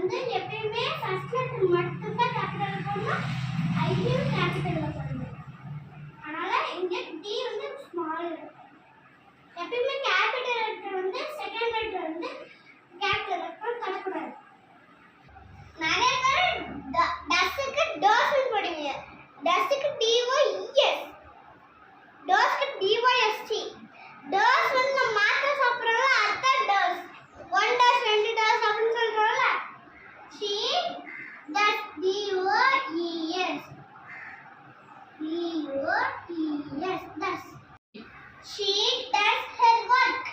வந்து எப்பயுமே first letter மட்டும் தான் கேபிட்டல் போடணும், ஐயும் கேபிட்டல்ல போடணும். அதனால இங்க டி வந்து ஸ்மால். எப்பயுமே கேபிட்டல் லெட்டர் வந்து செகண்ட் லெட்டர் வந்து கேபிட்டல் லெட்டர் தரக்கூடாது. நிறைய பேர் டஸ்க்கு டோஸ்னு போடுவீங்க. டஸ்க்கு DOES, டோஸ்க்கு DYST. டோஸ் வந்து நம்ம மாத்திரை சாப்பிட்றோம்ல, அதான் டோஸ். 1 டோஸ் 2 டோஸ் அப்படின்னு சொல்றோம்ல. she does DOES, does. She does her work.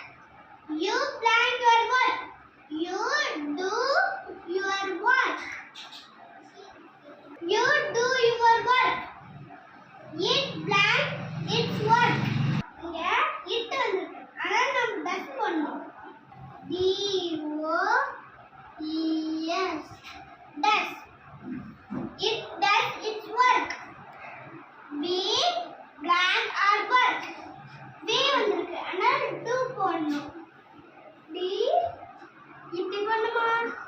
You plan your work. You do your work. You do your work. It plan its work. இங்க it வந்திருக்கு. ஆனா நம்ம does பண்ணோம். DOES, does. It does its work. We plan our work. We வந்திருக்கு. ஆனா do பண்ணோம். D இப்படி பண்ணுமா?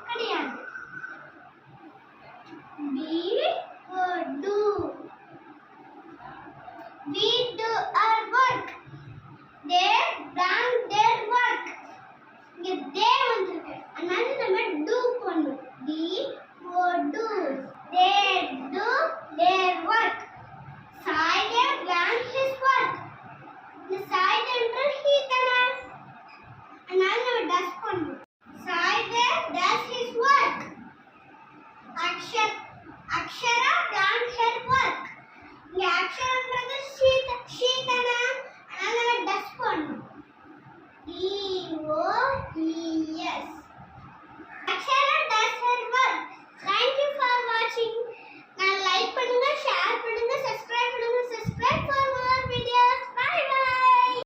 கிடையாது. Do. We do our work. They plan their work. இங்க they வந்திருக்கு. அதனால நம்ம do பண்ணணும். do. They do their work. Saidya plans his work. இந்த Saidya என்ற he தானே. அதனால நம்ம does பண்ணணும்.